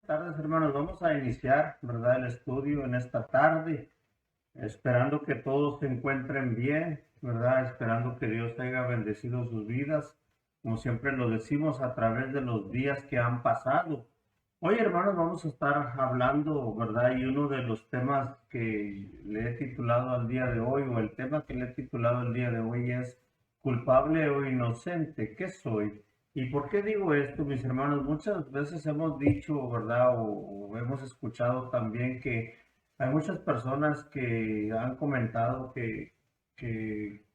Tardes, hermanos. Vamos a iniciar, ¿verdad? El estudio en esta tarde, esperando que todos se encuentren bien, ¿verdad? Esperando que Dios haya bendecido sus vidas, como siempre lo decimos, a través de los días que han pasado. Hoy, hermanos, vamos a estar hablando, ¿verdad? Y uno de los temas que le he titulado al día de hoy, o el tema que le he titulado el día de hoy es culpable o inocente. ¿Qué soy? ¿Y por qué digo esto, mis hermanos? Muchas veces hemos dicho, ¿verdad? O hemos escuchado también que hay muchas personas que han comentado que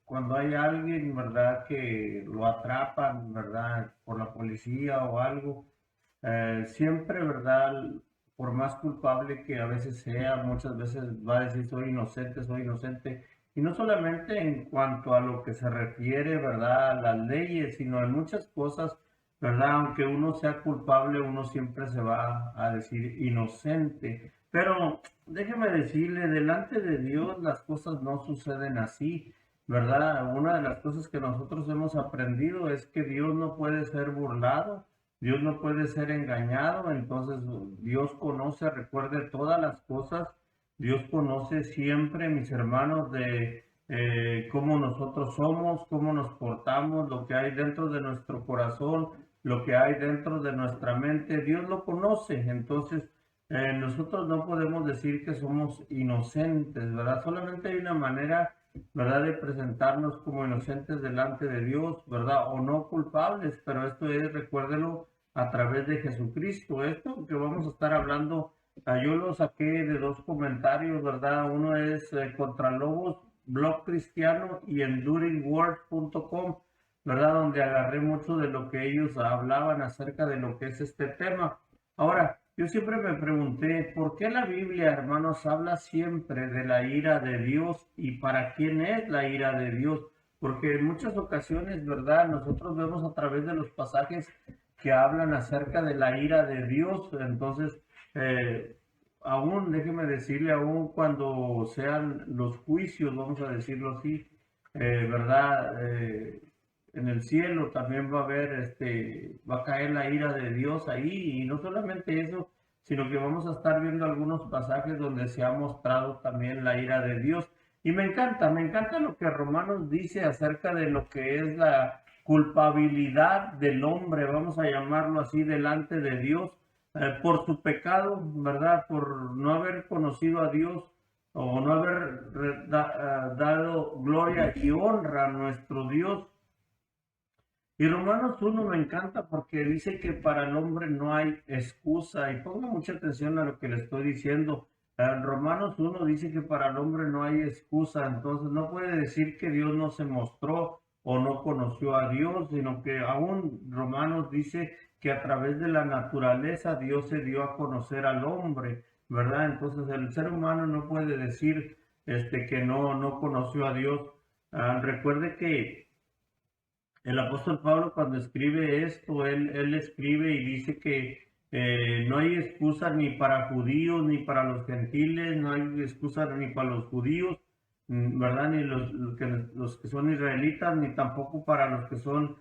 cuando hay alguien, ¿verdad? Que lo atrapan, ¿verdad? Por la policía o algo, siempre, ¿verdad? Por más culpable que a veces sea, muchas veces va a decir soy inocente. Y no solamente en cuanto a lo que se refiere, ¿verdad? A las leyes, sino en muchas cosas, ¿verdad? Aunque uno sea culpable, uno siempre se va a decir inocente. Pero déjeme decirle, delante de Dios las cosas no suceden así, ¿verdad? Una de las cosas que nosotros hemos aprendido es que Dios no puede ser burlado. Dios no puede ser engañado, entonces Dios conoce, recuerde todas las cosas. Dios conoce siempre, mis hermanos, de cómo nosotros somos, cómo nos portamos, lo que hay dentro de nuestro corazón, lo que hay dentro de nuestra mente. Dios lo conoce, entonces nosotros no podemos decir que somos inocentes, ¿verdad? Solamente hay una manera, ¿verdad?, de presentarnos como inocentes delante de Dios, ¿verdad? O no culpables, pero esto es, recuérdelo, a través de Jesucristo. Esto que vamos a estar hablando, yo lo saqué de dos comentarios, ¿verdad? Uno es Contralobos, Blog Cristiano y EnduringWord.com, ¿verdad? Donde agarré mucho de lo que ellos hablaban acerca de lo que es este tema. Ahora, yo siempre me pregunté, ¿por qué la Biblia, hermanos, habla siempre de la ira de Dios y para quién es la ira de Dios? Porque en muchas ocasiones, ¿verdad? Nosotros vemos a través de los pasajes que hablan acerca de la ira de Dios, entonces, aún, déjeme decirle, aún cuando sean los juicios, vamos a decirlo así, ¿verdad? En el cielo también va a haber, va a caer la ira de Dios ahí, y no solamente eso, sino que vamos a estar viendo algunos pasajes donde se ha mostrado también la ira de Dios. Y me encanta lo que Romanos dice acerca de lo que es la culpabilidad del hombre, vamos a llamarlo así, delante de Dios, por su pecado, ¿verdad? Por no haber conocido a Dios o no haber dado gloria y honra a nuestro Dios. Y Romanos 1 me encanta porque dice que para el hombre no hay excusa. Y ponga mucha atención a lo que le estoy diciendo. En Romanos 1 dice que para el hombre no hay excusa. Entonces no puede decir que Dios no se mostró o no conoció a Dios, sino que aún Romanos dice que a través de la naturaleza Dios se dio a conocer al hombre, ¿verdad? Entonces el ser humano no puede decir que no conoció a Dios. Recuerde que el apóstol Pablo, cuando escribe esto, él escribe y dice que no hay excusa ni para judíos ni para los gentiles, no hay excusa ni para los judíos, ¿verdad? Ni los que son israelitas, ni tampoco para los que son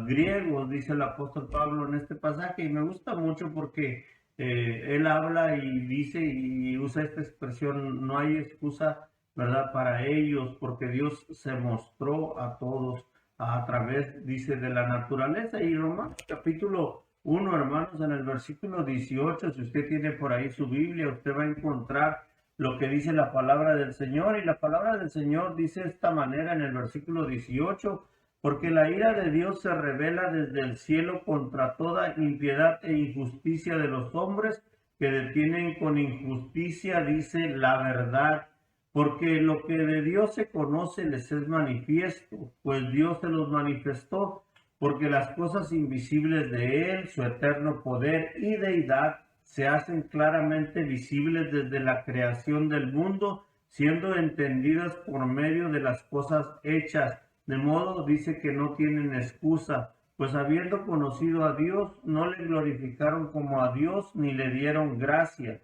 griegos, dice el apóstol Pablo en este pasaje. Y me gusta mucho porque él habla y dice y usa esta expresión, no hay excusa, ¿verdad? Para ellos, porque Dios se mostró a todos a través, dice, de la naturaleza. Y Romanos capítulo 1, hermanos, en el versículo 18, si usted tiene por ahí su Biblia, usted va a encontrar lo que dice la palabra del Señor. Y la palabra del Señor dice de esta manera en el versículo 18: porque la ira de Dios se revela desde el cielo contra toda impiedad e injusticia de los hombres que detienen con injusticia, dice, la verdad. Porque lo que de Dios se conoce les es manifiesto, pues Dios se los manifestó, porque las cosas invisibles de Él, su eterno poder y deidad, se hacen claramente visibles desde la creación del mundo, siendo entendidas por medio de las cosas hechas. De modo, dice, que no tienen excusa, pues habiendo conocido a Dios, no le glorificaron como a Dios, ni le dieron gracias,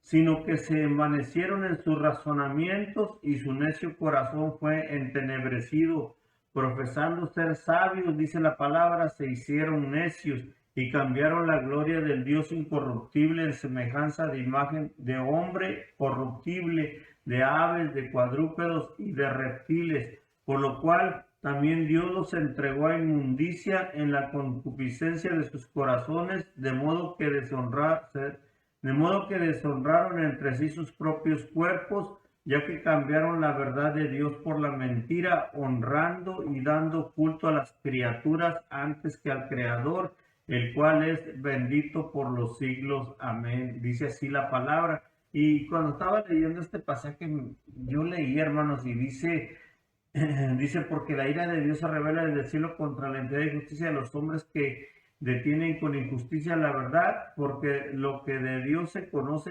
sino que se envanecieron en sus razonamientos y su necio corazón fue entenebrecido. Profesando ser sabios, dice la palabra, se hicieron necios y cambiaron la gloria del Dios incorruptible en semejanza de imagen de hombre corruptible, de aves, de cuadrúpedos y de reptiles, por lo cual también Dios los entregó a inmundicia en la concupiscencia de sus corazones, de modo que deshonraron entre sí sus propios cuerpos, ya que cambiaron la verdad de Dios por la mentira, honrando y dando culto a las criaturas antes que al Creador, el cual es bendito por los siglos. Amén. Dice así la palabra. Y cuando estaba leyendo este pasaje, yo leí, hermanos, y dice, dice, porque la ira de Dios se revela desde el cielo contra la entidad y justicia de los hombres que detienen con injusticia la verdad, porque lo que de Dios se conoce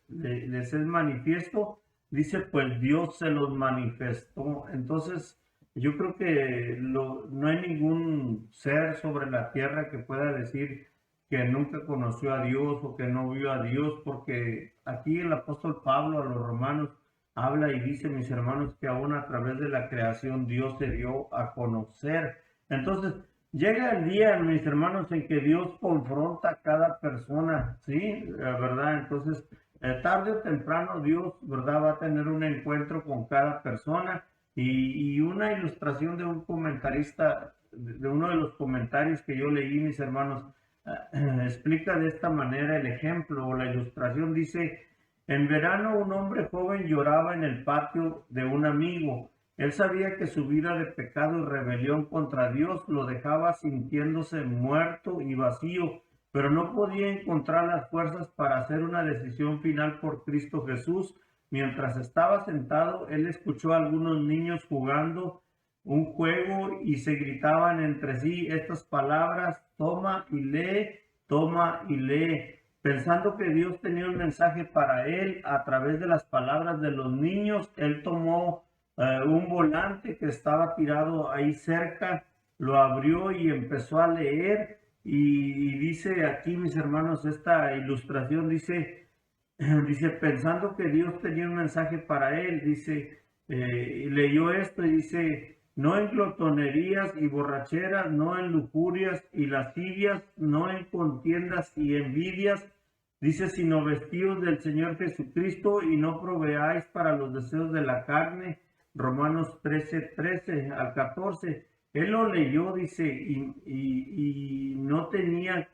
les es manifiesto. Dice, pues Dios se los manifestó. Entonces, yo creo que no hay ningún ser sobre la tierra que pueda decir que nunca conoció a Dios o que no vio a Dios, porque aquí el apóstol Pablo a los romanos habla y dice, mis hermanos, que aún a través de la creación Dios se dio a conocer. Entonces, llega el día, mis hermanos, en que Dios confronta a cada persona, ¿sí? ¿Verdad? Entonces, tarde o temprano Dios, ¿verdad? Va a tener un encuentro con cada persona y una ilustración de un comentarista, de uno de los comentarios que yo leí, mis hermanos, explica de esta manera el ejemplo o la ilustración. Dice, en verano un hombre joven lloraba en el patio de un amigo. Él sabía que su vida de pecado y rebelión contra Dios lo dejaba sintiéndose muerto y vacío, pero no podía encontrar las fuerzas para hacer una decisión final por Cristo Jesús. Mientras estaba sentado, él escuchó a algunos niños jugando un juego y se gritaban entre sí estas palabras: toma y lee, toma y lee. Pensando que Dios tenía un mensaje para él a través de las palabras de los niños, él tomó un volante que estaba tirado ahí cerca, lo abrió y empezó a leer. Y dice aquí, mis hermanos, esta ilustración dice, dice, pensando que Dios tenía un mensaje para él, dice, leyó esto y dice, no en glotonerías y borracheras, no en lujurias y lascivias, no en contiendas y envidias, dice, sino vestidos del Señor Jesucristo y no proveáis para los deseos de la carne. Romanos 13 al 14. Él lo leyó, dice, y no tenía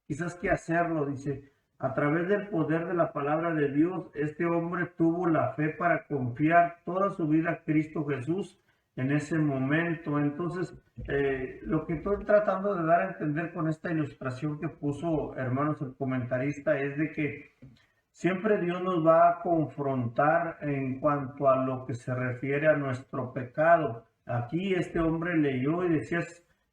quizás que hacerlo, dice. A través del poder de la palabra de Dios, este hombre tuvo la fe para confiar toda su vida a Cristo Jesús en ese momento. Entonces, lo que estoy tratando de dar a entender con esta ilustración que puso, hermanos, el comentarista, es de que siempre Dios nos va a confrontar en cuanto a lo que se refiere a nuestro pecado. Aquí este hombre leyó y decía,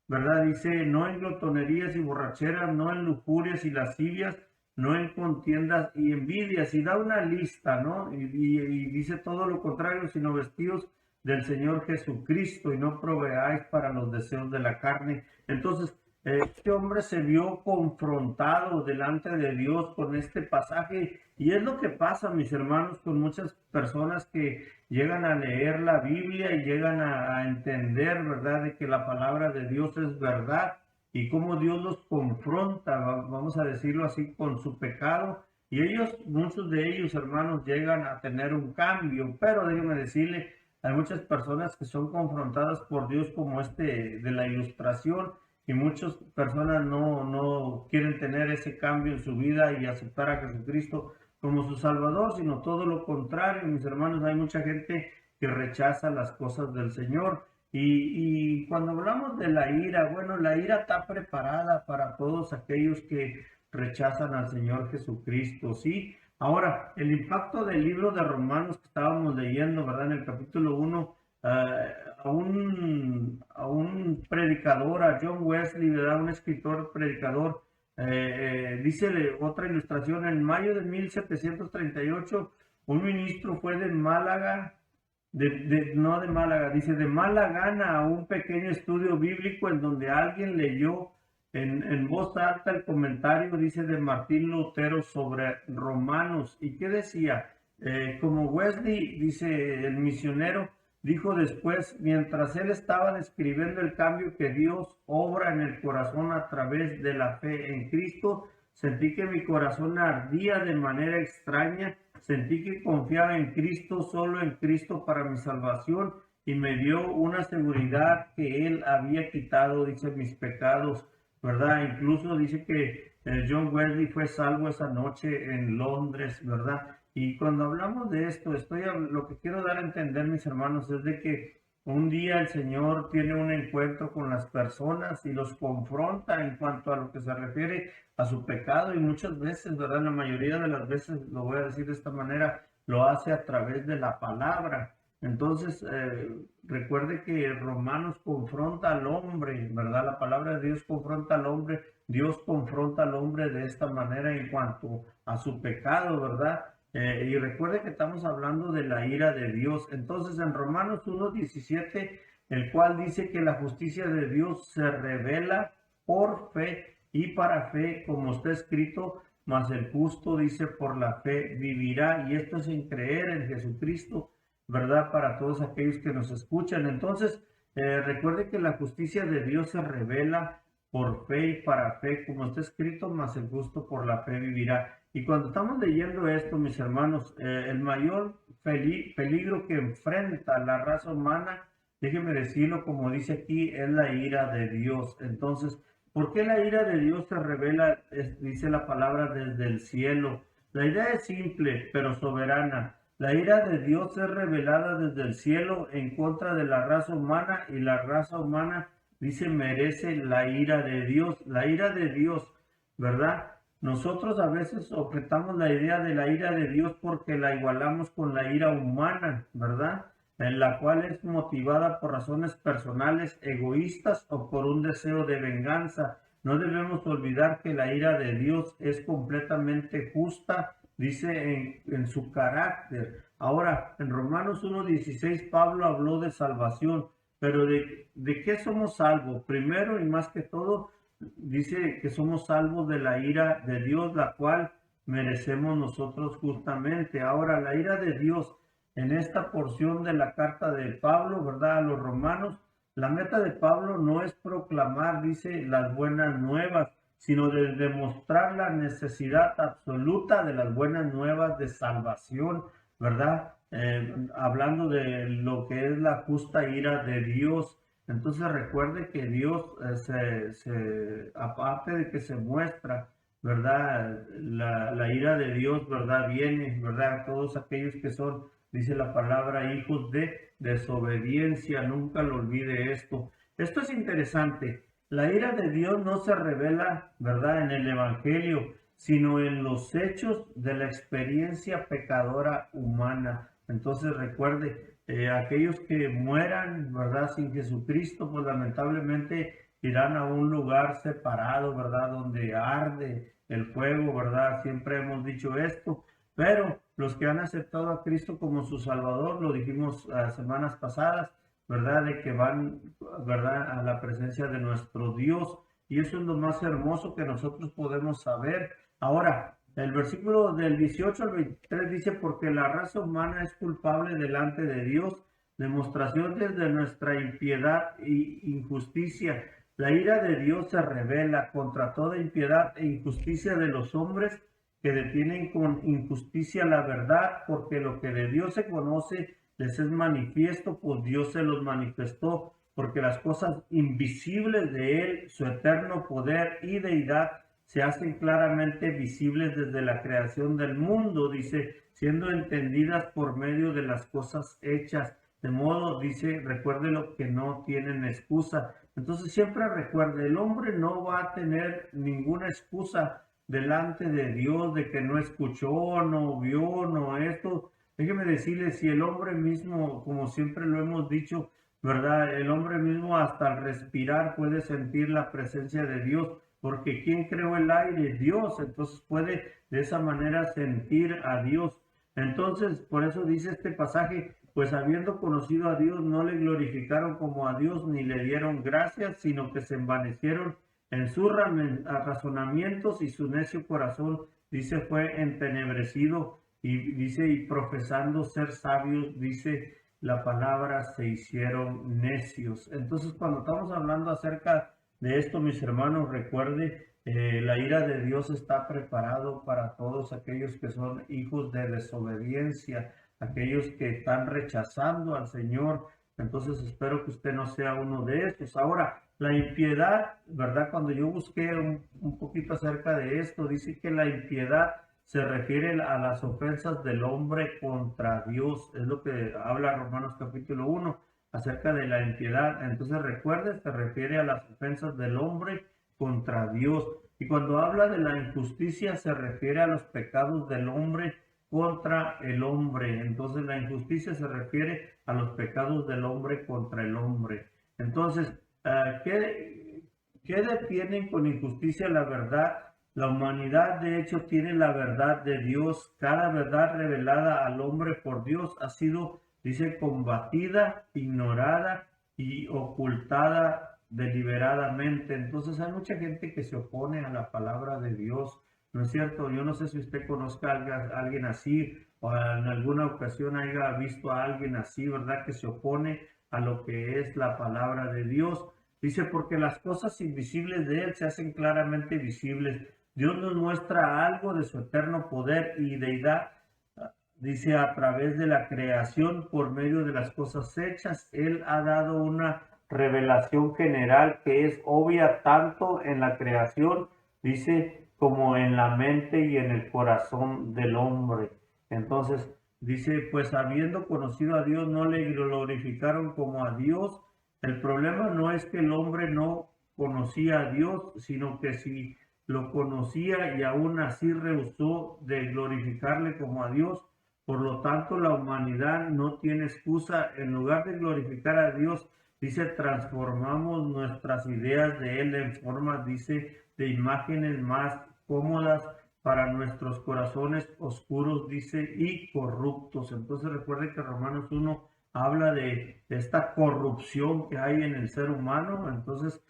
¿verdad? Dice, no en glotonerías y borracheras, no en lujurias y lascivias, no en contiendas y envidias. Y da una lista, ¿no? Y dice todo lo contrario, sino vestidos del Señor Jesucristo y no proveáis para los deseos de la carne. Entonces, este hombre se vio confrontado delante de Dios con este pasaje, y es lo que pasa, mis hermanos, con muchas personas que llegan a leer la Biblia y llegan a entender, ¿verdad?, de que la palabra de Dios es verdad y cómo Dios los confronta, vamos a decirlo así, con su pecado, y ellos, muchos de ellos, hermanos, llegan a tener un cambio. Pero déjeme decirle, hay muchas personas que son confrontadas por Dios como de la ilustración, y muchas personas no quieren tener ese cambio en su vida y aceptar a Jesucristo como su Salvador, sino todo lo contrario, mis hermanos. Hay mucha gente que rechaza las cosas del Señor. Y cuando hablamos de la ira, bueno, la ira está preparada para todos aquellos que rechazan al Señor Jesucristo, ¿sí? Ahora, el impacto del libro de Romanos que estábamos leyendo, ¿verdad? En el capítulo 1, a un predicador, a John Wesley, ¿verdad? Un escritor predicador, dice otra ilustración: en mayo de 1738, un ministro fue de Málaga, no de Málaga, dice de mala gana, a un pequeño estudio bíblico en donde alguien leyó en voz alta el comentario, dice, de Martín Lutero sobre Romanos. ¿Y qué decía? Como Wesley, dice el misionero, Dijo después, mientras él estaba describiendo el cambio que Dios obra en el corazón a través de la fe en Cristo, sentí que mi corazón ardía de manera extraña, sentí que confiaba en Cristo, solo en Cristo para mi salvación, y me dio una seguridad que Él había quitado, dice, mis pecados, ¿verdad? Incluso dice que John Wesley fue salvo esa noche en Londres, ¿verdad? Y cuando hablamos de esto, lo que quiero dar a entender, mis hermanos, es de que un día el Señor tiene un encuentro con las personas y los confronta en cuanto a lo que se refiere a su pecado, y muchas veces, ¿verdad? La mayoría de las veces, lo voy a decir de esta manera, lo hace a través de la palabra. Entonces, recuerde que Romanos confronta al hombre, ¿verdad? La palabra de Dios confronta al hombre, Dios confronta al hombre de esta manera en cuanto a su pecado, ¿verdad? Y recuerde que estamos hablando de la ira de Dios. Entonces, en Romanos 1:17, el cual dice que la justicia de Dios se revela por fe y para fe, como está escrito, mas el justo, dice, por la fe vivirá. Y esto es sin creer en Jesucristo, ¿verdad? Para todos aquellos que nos escuchan. Entonces, recuerde que la justicia de Dios se revela por fe y para fe, como está escrito, mas el justo por la fe vivirá. Y cuando estamos leyendo esto, mis hermanos, el mayor peligro que enfrenta la raza humana, déjenme decirlo como dice aquí, es la ira de Dios. Entonces, ¿por qué la ira de Dios se revela, dice la palabra, desde el cielo? La idea es simple, pero soberana. La ira de Dios es revelada desde el cielo en contra de la raza humana, y la raza humana, dice, merece la ira de Dios. La ira de Dios, ¿verdad? Nosotros a veces objetamos la idea de la ira de Dios porque la igualamos con la ira humana, ¿verdad? En la cual es motivada por razones personales, egoístas o por un deseo de venganza. No debemos olvidar que la ira de Dios es completamente justa, dice en su carácter. Ahora, en Romanos 1:16, Pablo habló de salvación, pero ¿de qué somos salvos? Primero y más que todo, dice que somos salvos de la ira de Dios, la cual merecemos nosotros justamente. Ahora, la ira de Dios en esta porción de la carta de Pablo, ¿verdad? A los romanos, la meta de Pablo no es proclamar, dice, las buenas nuevas, sino de demostrar la necesidad absoluta de las buenas nuevas de salvación, ¿verdad? Hablando de lo que es la justa ira de Dios. Entonces recuerde que Dios, aparte de que se muestra, ¿verdad? La ira de Dios, ¿verdad? Viene, ¿verdad? Todos aquellos que son, dice la palabra, hijos de desobediencia, nunca lo olvide esto. Esto es interesante. La ira de Dios no se revela, ¿verdad?, en el Evangelio, sino en los hechos de la experiencia pecadora humana. Entonces recuerde, aquellos que mueran, ¿verdad?, sin Jesucristo, pues lamentablemente irán a un lugar separado, ¿verdad?, donde arde el fuego, ¿verdad? Siempre hemos dicho esto, pero los que han aceptado a Cristo como su Salvador, lo dijimos semanas pasadas, ¿verdad?, de que van, ¿verdad?, a la presencia de nuestro Dios, y eso es lo más hermoso que nosotros podemos saber. Ahora, el versículo del 18 al 23 dice, porque la raza humana es culpable delante de Dios, demostración desde nuestra impiedad e injusticia. La ira de Dios se revela contra toda impiedad e injusticia de los hombres que detienen con injusticia la verdad, porque lo que de Dios se conoce les es manifiesto, pues Dios se los manifestó, porque las cosas invisibles de Él, su eterno poder y deidad, se hacen claramente visibles desde la creación del mundo, dice, siendo entendidas por medio de las cosas hechas. De modo, dice, recuérdelo que no tienen excusa. Entonces siempre recuerde, el hombre no va a tener ninguna excusa delante de Dios de que no escuchó, no vio, no esto. Déjeme decirle, si el hombre mismo, como siempre lo hemos dicho, ¿verdad? El hombre mismo hasta al respirar puede sentir la presencia de Dios, porque ¿quién creó el aire? Dios. Entonces puede de esa manera sentir a Dios. Entonces, por eso dice este pasaje, pues habiendo conocido a Dios, no le glorificaron como a Dios, ni le dieron gracias, sino que se envanecieron en sus razonamientos, y su necio corazón, dice, fue entenebrecido, y dice, y profesando ser sabios, dice, la palabra se hicieron necios. Entonces, cuando estamos hablando acerca de esto, mis hermanos, recuerde, la ira de Dios está preparado para todos aquellos que son hijos de desobediencia, aquellos que están rechazando al Señor. Entonces, espero que usted no sea uno de estos. Ahora, la impiedad, ¿verdad? Cuando yo busqué un poquito acerca de esto, dice que la impiedad se refiere a las ofensas del hombre contra Dios. Es lo que habla Romanos capítulo 1 acerca de la impiedad. Entonces recuerde, se refiere a las ofensas del hombre contra Dios. Y cuando habla de la injusticia, se refiere a los pecados del hombre contra el hombre. Entonces la injusticia se refiere a los pecados del hombre contra el hombre. Entonces, ¿qué detienen con injusticia la verdad? La humanidad, de hecho, tiene la verdad de Dios. Cada verdad revelada al hombre por Dios ha sido, dice, combatida, ignorada y ocultada deliberadamente. Entonces hay mucha gente que se opone a la palabra de Dios, ¿no es cierto? Yo no sé si usted conozca a alguien así o en alguna ocasión haya visto a alguien así, ¿verdad? Que se opone a lo que es la palabra de Dios. Dice, porque las cosas invisibles de Él se hacen claramente visibles. Dios nos muestra algo de su eterno poder y deidad, dice, a través de la creación por medio de las cosas hechas. Él ha dado una revelación general que es obvia tanto en la creación, dice, como en la mente y en el corazón del hombre. Entonces, dice, pues habiendo conocido a Dios, no le glorificaron como a Dios. El problema no es que el hombre no conocía a Dios, sino que si lo conocía y aún así rehusó de glorificarle como a Dios. Por lo tanto, la humanidad no tiene excusa. En lugar de glorificar a Dios, dice, transformamos nuestras ideas de Él en formas, dice, de imágenes más cómodas para nuestros corazones oscuros, dice, y corruptos. Entonces recuerde que Romanos 1 habla de esta corrupción que hay en el ser humano. Entonces,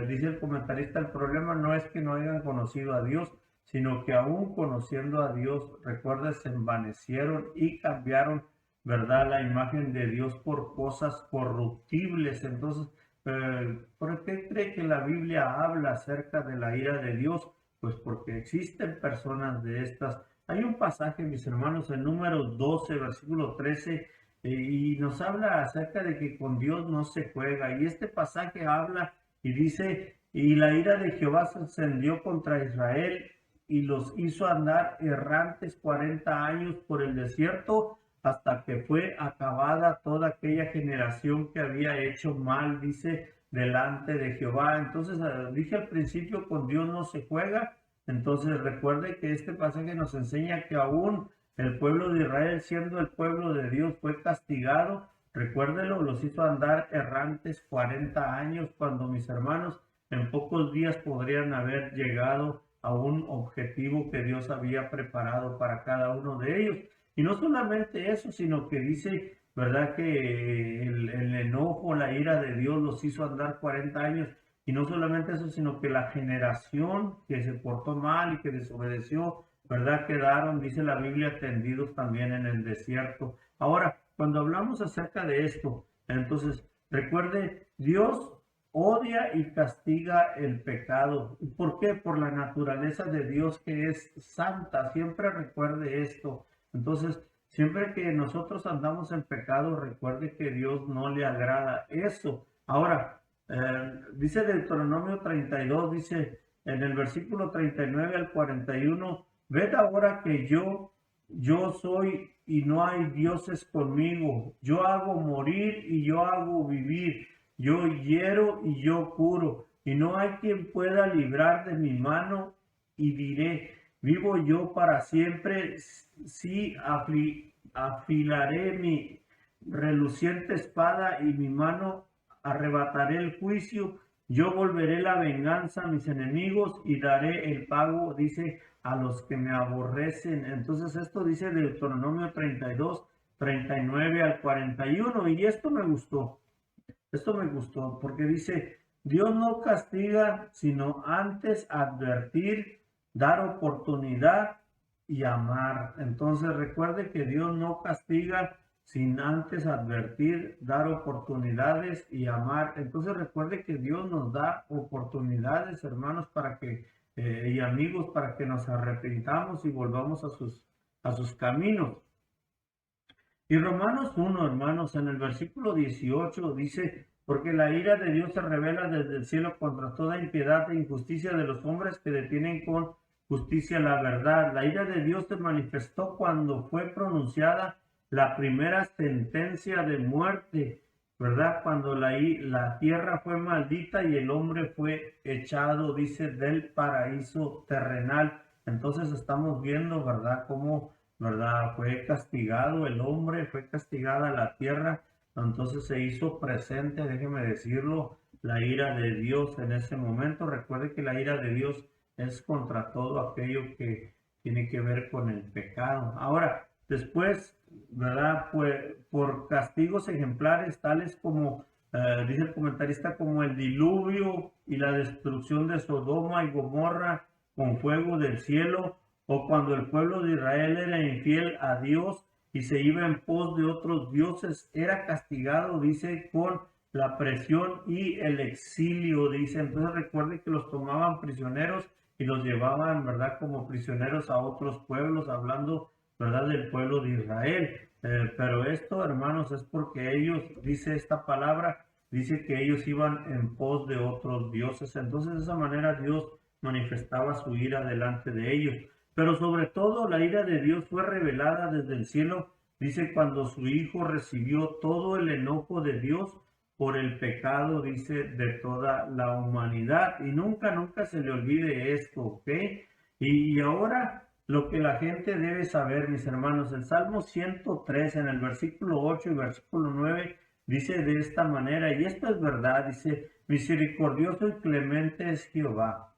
dice el comentarista, el problema no es que no hayan conocido a Dios, sino que aún conociendo a Dios, recuerda, se envanecieron y cambiaron, ¿verdad?, la imagen de Dios por cosas corruptibles. Entonces, ¿por qué cree que la Biblia habla acerca de la ira de Dios? Pues porque existen personas de estas. Hay un pasaje, mis hermanos, en Números 12, versículo 13, y nos habla acerca de que con Dios no se juega. Y este pasaje habla y dice, y la ira de Jehová se encendió contra Israel y los hizo andar errantes 40 años por el desierto hasta que fue acabada toda aquella generación que había hecho mal, dice, delante de Jehová. Entonces, dije al principio, con Dios no se juega. Entonces recuerde que este pasaje nos enseña que aún el pueblo de Israel, siendo el pueblo de Dios, fue castigado. Recuérdelo, los hizo andar errantes 40 años, cuando, mis hermanos, en pocos días podrían haber llegado a un objetivo que Dios había preparado para cada uno de ellos. Y no solamente eso, sino que dice, ¿verdad?, que el enojo, la ira de Dios los hizo andar 40 años. Y no solamente eso, sino que la generación que se portó mal y que desobedeció, ¿verdad?, quedaron, dice la Biblia, tendidos también en el desierto. Ahora, cuando hablamos acerca de esto, entonces, recuerde, Dios odia y castiga el pecado. ¿Por qué? Por la naturaleza de Dios, que es santa. Siempre recuerde esto. Entonces, siempre que nosotros andamos en pecado, recuerde que Dios no le agrada eso. Ahora, dice Deuteronomio 32, dice en el versículo 39 al 41, ved ahora que yo soy y no hay dioses conmigo. Yo hago morir y yo hago vivir. Yo hiero y yo curo. Y no hay quien pueda librar de mi mano. Y diré, vivo yo para siempre. Sí, afilaré mi reluciente espada y mi mano arrebataré el juicio. Yo volveré la venganza a mis enemigos y daré el pago, dice, a los que me aborrecen. Entonces esto dice Deuteronomio 32, 39 al 41. Y esto me gustó porque dice, Dios no castiga, sino antes advertir, dar oportunidad y amar. Entonces recuerde que Dios no castiga, sin antes advertir, dar oportunidades y amar. Entonces recuerde que Dios nos da oportunidades, hermanos, para que, y amigos, para que nos arrepintamos y volvamos a sus caminos. Y Romanos 1, hermanos, en el versículo 18 dice, porque la ira de Dios se revela desde el cielo contra toda impiedad e injusticia de los hombres que detienen con justicia la verdad. La ira de Dios se manifestó cuando fue pronunciada la primera sentencia de muerte, ¿verdad? Cuando la tierra fue maldita y el hombre fue echado, dice, del paraíso terrenal. Entonces estamos viendo, ¿verdad?, cómo, ¿verdad?, fue castigado el hombre, fue castigada la tierra. Entonces se hizo presente, déjeme decirlo, la ira de Dios en ese momento. Recuerde que la ira de Dios es contra todo aquello que tiene que ver con el pecado. Ahora, después, ¿verdad?, pues por castigos ejemplares tales como, dice el comentarista, como el diluvio y la destrucción de Sodoma y Gomorra con fuego del cielo, o cuando el pueblo de Israel era infiel a Dios y se iba en pos de otros dioses, era castigado, dice, con la presión y el exilio, dice. Entonces recuerde que los tomaban prisioneros y los llevaban, ¿verdad?, como prisioneros a otros pueblos, hablando, ¿verdad?, del pueblo de Israel. Pero esto, hermanos, es porque ellos, dice esta palabra, dice que ellos iban en pos de otros dioses. Entonces de esa manera Dios manifestaba su ira delante de ellos. Pero sobre todo la ira de Dios fue revelada desde el cielo, dice, cuando su Hijo recibió todo el enojo de Dios por el pecado, dice, de toda la humanidad. Y nunca, nunca se le olvide esto, ¿ok? Y ahora lo que la gente debe saber, mis hermanos, el Salmo 103 en el versículo 8 y versículo 9 dice de esta manera, y esto es verdad, dice, misericordioso y clemente es Jehová.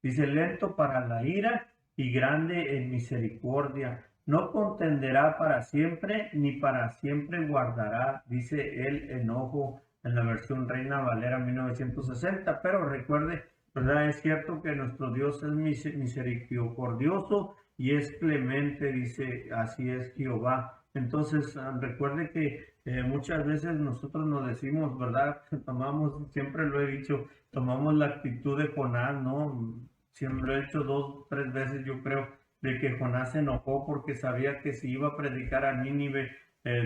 Dice, lento para la ira y grande en misericordia. No contenderá para siempre, ni para siempre guardará, dice el enojo en la versión Reina Valera 1960. Pero recuerde, ¿verdad? Es cierto que nuestro Dios es misericordioso y es clemente, dice, así es Jehová. Entonces, recuerde que muchas veces nosotros nos decimos, ¿verdad? Tomamos, siempre lo he dicho, tomamos la actitud de Jonás, ¿no? Siempre lo he hecho 2, 3 veces, yo creo, de que Jonás se enojó porque sabía que si iba a predicar a Nínive,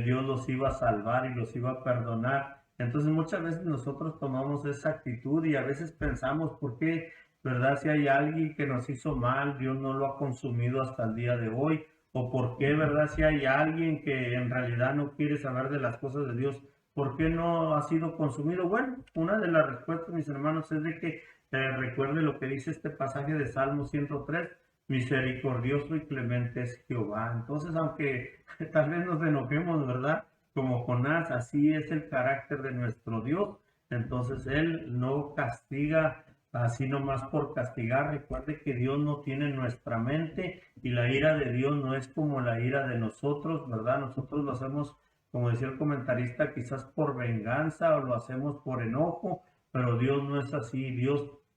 Dios los iba a salvar y los iba a perdonar. Entonces muchas veces nosotros tomamos esa actitud y a veces pensamos, ¿por qué, verdad? Si hay alguien que nos hizo mal, Dios no lo ha consumido hasta el día de hoy. O por qué, ¿verdad? Si hay alguien que en realidad no quiere saber de las cosas de Dios, ¿por qué no ha sido consumido? Bueno, una de las respuestas, mis hermanos, es de que recuerde lo que dice este pasaje de Salmo 103, misericordioso y clemente es Jehová. Entonces, aunque tal vez nos enojemos, ¿verdad?, como Jonás, así es el carácter de nuestro Dios. Entonces, Él no castiga así nomás por castigar. Recuerde que Dios no tiene nuestra mente y la ira de Dios no es como la ira de nosotros, ¿verdad? Nosotros lo hacemos, como decía el comentarista, quizás por venganza o lo hacemos por enojo, pero Dios no es así.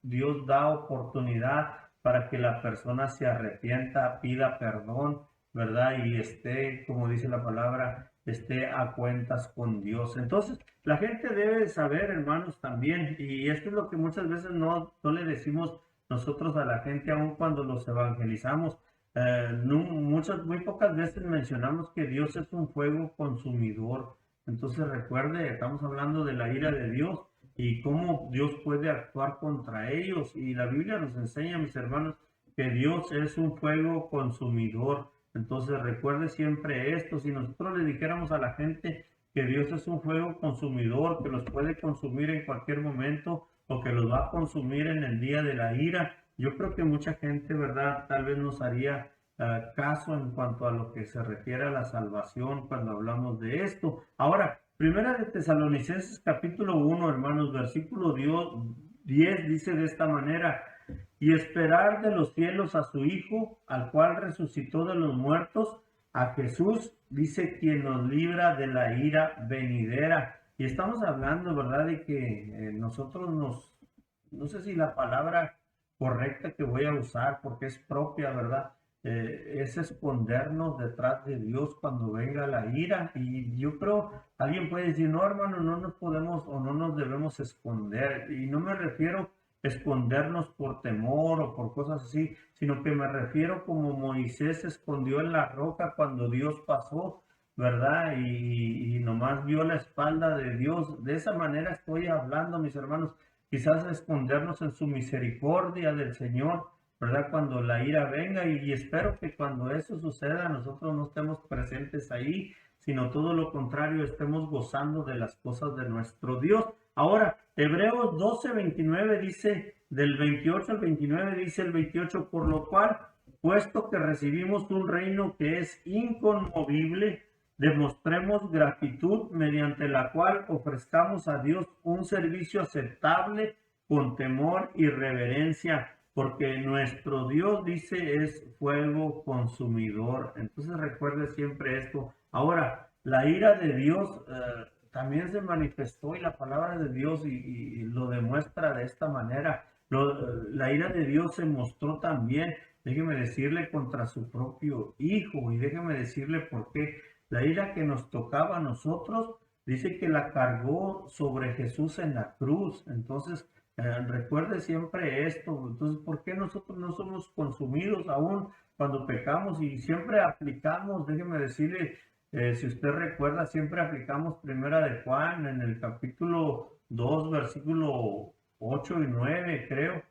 Dios da oportunidad para que la persona se arrepienta, pida perdón, ¿verdad? Y esté, como dice la palabra, esté a cuentas con Dios. Entonces, la gente debe saber, hermanos, también, y esto es lo que muchas veces no le decimos nosotros a la gente, aun cuando los evangelizamos. Muy pocas veces mencionamos que Dios es un fuego consumidor. Entonces, recuerde, estamos hablando de la ira de Dios y cómo Dios puede actuar contra ellos. Y la Biblia nos enseña, mis hermanos, que Dios es un fuego consumidor. Entonces recuerde siempre esto. Si nosotros le dijéramos a la gente que Dios es un fuego consumidor, que los puede consumir en cualquier momento o que los va a consumir en el día de la ira, yo creo que mucha gente, ¿verdad?, tal vez nos haría caso en cuanto a lo que se refiere a la salvación cuando hablamos de esto. Ahora, Primera de Tesalonicenses capítulo 1, hermanos, versículo 10 dice de esta manera, y esperar de los cielos a su Hijo, al cual resucitó de los muertos, a Jesús, dice, quien nos libra de la ira venidera. Y estamos hablando, ¿verdad?, de que no sé si la palabra correcta que voy a usar, porque es propia, ¿verdad?, es escondernos detrás de Dios cuando venga la ira. Y yo creo, alguien puede decir, no, hermano, no nos podemos o no nos debemos esconder. Y no me refiero a escondernos por temor o por cosas así, sino que me refiero como Moisés se escondió en la roca cuando Dios pasó, ¿verdad? Y nomás vio la espalda de Dios. De esa manera estoy hablando, mis hermanos, quizás escondernos en su misericordia del Señor, ¿verdad? Cuando la ira venga, y espero que cuando eso suceda nosotros no estemos presentes ahí, sino todo lo contrario, estemos gozando de las cosas de nuestro Dios. Ahora, Hebreos 12:29 dice, del 28 al 29 dice el 28, por lo cual, puesto que recibimos un reino que es inconmovible, demostremos gratitud mediante la cual ofrezcamos a Dios un servicio aceptable con temor y reverencia, porque nuestro Dios, dice, es fuego consumidor. Entonces recuerde siempre esto. Ahora, la ira de Dios también se manifestó, y la palabra de Dios y lo demuestra de esta manera. La ira de Dios se mostró también, déjeme decirle, contra su propio Hijo, y déjeme decirle por qué. La ira que nos tocaba a nosotros, dice que la cargó sobre Jesús en la cruz. Entonces, recuerde siempre esto. Entonces, ¿por qué nosotros no somos consumidos aún cuando pecamos? Y siempre aplicamos, déjeme decirle, si usted recuerda, siempre aplicamos Primera de Juan en el capítulo 2, versículo 8 y 9, creo.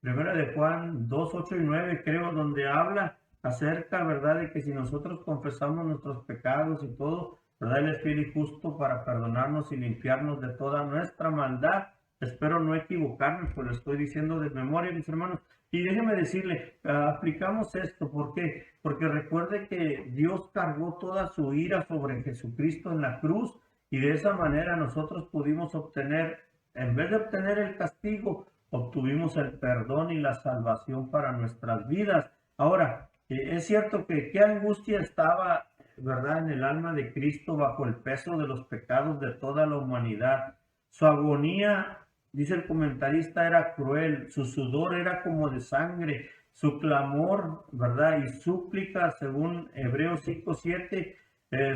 Primera de Juan 2, 8 y 9, creo, donde habla acerca, ¿verdad?, de que si nosotros confesamos nuestros pecados y todo, ¿verdad?, Él es fiel y justo para perdonarnos y limpiarnos de toda nuestra maldad. Espero no equivocarme, pues lo estoy diciendo de memoria, mis hermanos. Y déjeme decirle, aplicamos esto, ¿por qué? Porque recuerde que Dios cargó toda su ira sobre Jesucristo en la cruz, y de esa manera nosotros pudimos obtener, en vez de obtener el castigo, obtuvimos el perdón y la salvación para nuestras vidas. Ahora, es cierto que qué angustia estaba, ¿verdad?, en el alma de Cristo bajo el peso de los pecados de toda la humanidad. Su agonía, dice el comentarista, era cruel, su sudor era como de sangre, su clamor, ¿verdad?, y súplica, según Hebreos 5:7,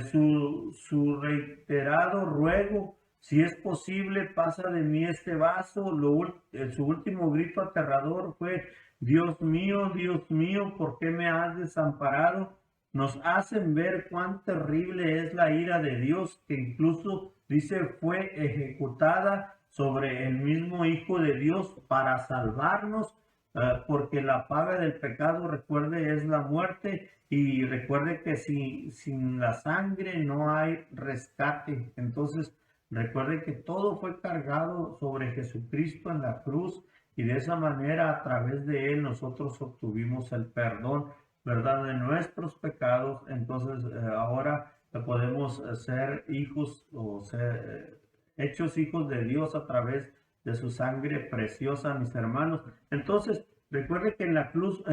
su reiterado ruego, si es posible, pasa de mí este vaso. Su último grito aterrador fue, Dios mío, ¿por qué me has desamparado? Nos hacen ver cuán terrible es la ira de Dios, que incluso, dice, fue ejecutada sobre el mismo Hijo de Dios para salvarnos, porque la paga del pecado, recuerde, es la muerte, y recuerde que sin la sangre no hay rescate. Entonces, recuerde que todo fue cargado sobre Jesucristo en la cruz, y de esa manera, a través de Él, nosotros obtuvimos el perdón, ¿verdad?, de nuestros pecados. Entonces, ahora podemos ser hijos o ser hechos hijos de Dios a través de su sangre preciosa, mis hermanos. Entonces, recuerde que en la cruz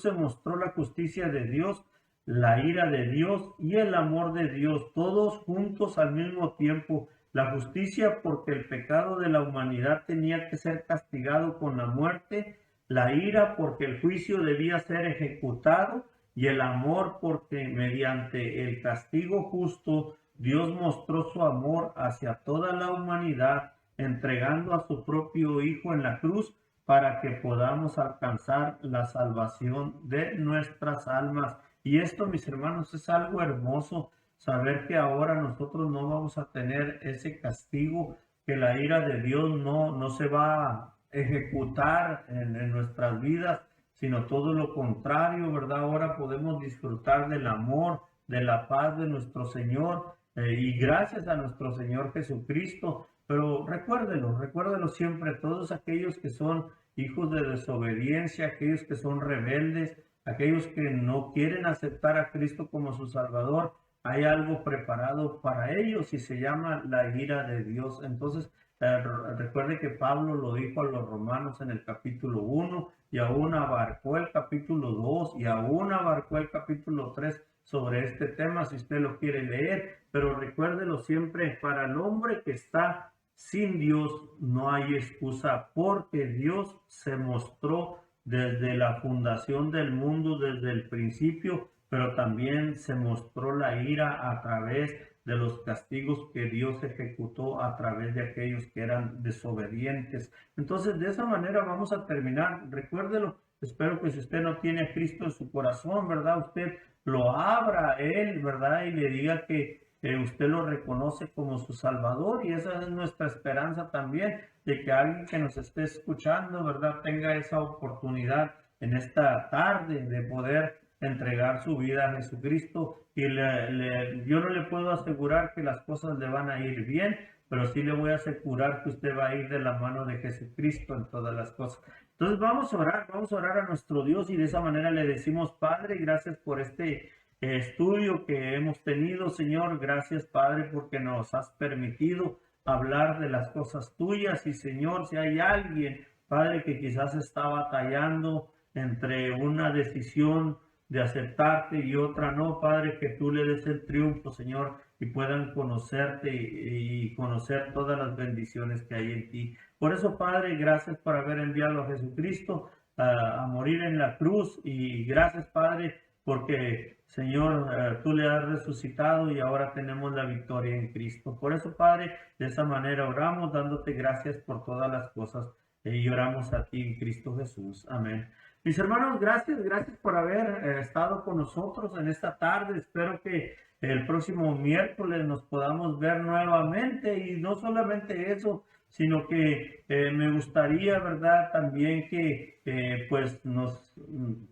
se mostró la justicia de Dios, la ira de Dios y el amor de Dios, todos juntos al mismo tiempo. La justicia porque el pecado de la humanidad tenía que ser castigado con la muerte, la ira porque el juicio debía ser ejecutado, y el amor porque mediante el castigo justo Dios mostró su amor hacia toda la humanidad, entregando a su propio Hijo en la cruz para que podamos alcanzar la salvación de nuestras almas. Y esto, mis hermanos, es algo hermoso, saber que ahora nosotros no vamos a tener ese castigo, que la ira de Dios no se va a ejecutar en nuestras vidas, sino todo lo contrario, ¿verdad? Ahora podemos disfrutar del amor, de la paz de nuestro Señor, y gracias a nuestro Señor Jesucristo. Pero recuérdelo siempre, todos aquellos que son hijos de desobediencia, aquellos que son rebeldes, aquellos que no quieren aceptar a Cristo como su Salvador, hay algo preparado para ellos y se llama la ira de Dios. Entonces, recuerde que Pablo lo dijo a los romanos en el capítulo 1, y aún abarcó el capítulo 2 y aún abarcó el capítulo 3 sobre este tema, si usted lo quiere leer. Pero recuérdelo siempre, para el hombre que está sin Dios no hay excusa, porque Dios se mostró desde la fundación del mundo, desde el principio, pero también se mostró la ira a través de los castigos que Dios ejecutó a través de aquellos que eran desobedientes. Entonces, de esa manera vamos a terminar. Recuérdelo, espero que si usted no tiene a Cristo en su corazón, ¿verdad? Usted lo abra a Él, ¿verdad? Y le diga que usted lo reconoce como su Salvador, y esa es nuestra esperanza también, de que alguien que nos esté escuchando, ¿verdad?, tenga esa oportunidad en esta tarde de poder entregar su vida a Jesucristo. Y yo no le puedo asegurar que las cosas le van a ir bien, pero sí le voy a asegurar que usted va a ir de la mano de Jesucristo en todas las cosas. Entonces vamos a orar a nuestro Dios, y de esa manera le decimos: Padre, gracias por este estudio que hemos tenido, Señor. Gracias, Padre, porque nos has permitido hablar de las cosas tuyas. Y Señor, si hay alguien, Padre, que quizás está batallando entre una decisión de aceptarte y otra no, Padre, que tú le des el triunfo, Señor, y puedan conocerte y conocer todas las bendiciones que hay en ti. Por eso, Padre, gracias por haber enviado a Jesucristo a morir en la cruz, y gracias, Padre, porque, Señor, tú le has resucitado y ahora tenemos la victoria en Cristo. Por eso, Padre, de esa manera oramos, dándote gracias por todas las cosas, y oramos a ti en Cristo Jesús. Amén. Mis hermanos, gracias por haber estado con nosotros en esta tarde. Espero que el próximo miércoles nos podamos ver nuevamente, y no solamente eso, sino que me gustaría, ¿verdad?, también que pues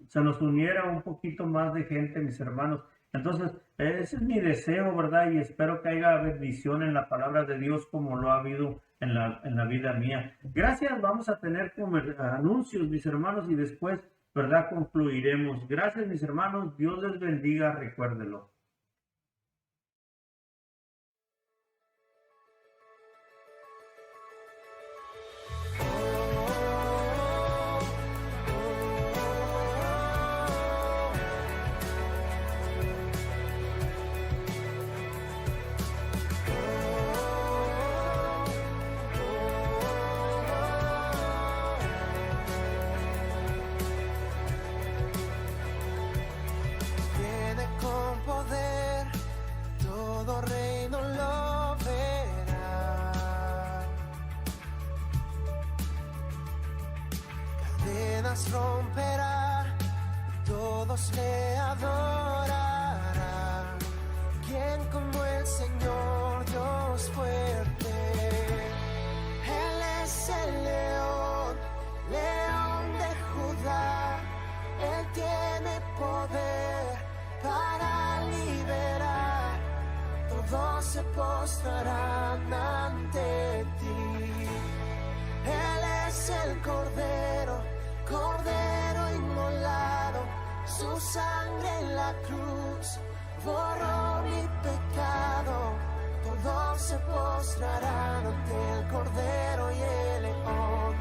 se nos uniera un poquito más de gente, mis hermanos. Entonces, ese es mi deseo, ¿verdad? Y espero que haya bendición en la palabra de Dios como lo ha habido en la vida mía. Gracias, vamos a tener como anuncios, mis hermanos, y después, ¿verdad?, concluiremos. Gracias, mis hermanos, Dios les bendiga, recuérdelo. Romperá, todos le adorarán. ¿Quién como el Señor, Dios fuerte? Él es el león, león de Judá. Él tiene poder para liberar. Todos se postrarán ante ti. Él es el Cordero inmolado, su sangre en la cruz borró mi pecado. Todos se postrarán ante el Cordero y el León,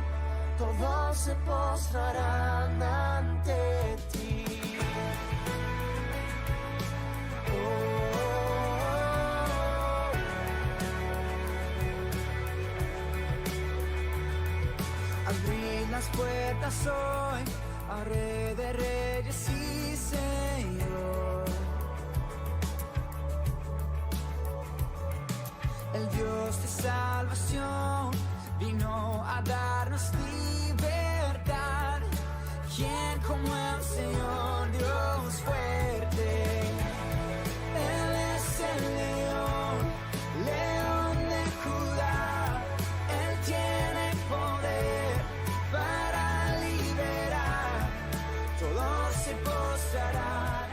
todos se postrarán ante ti. Abrí las puertas hoy a Rey de Reyes y Señor, el Dios de salvación vino a darnos libertad. ¿Quién como el Señor, Dios fuerte? Él es el león, león de Judá. Él tiene poder para liberar. Todos se postrarán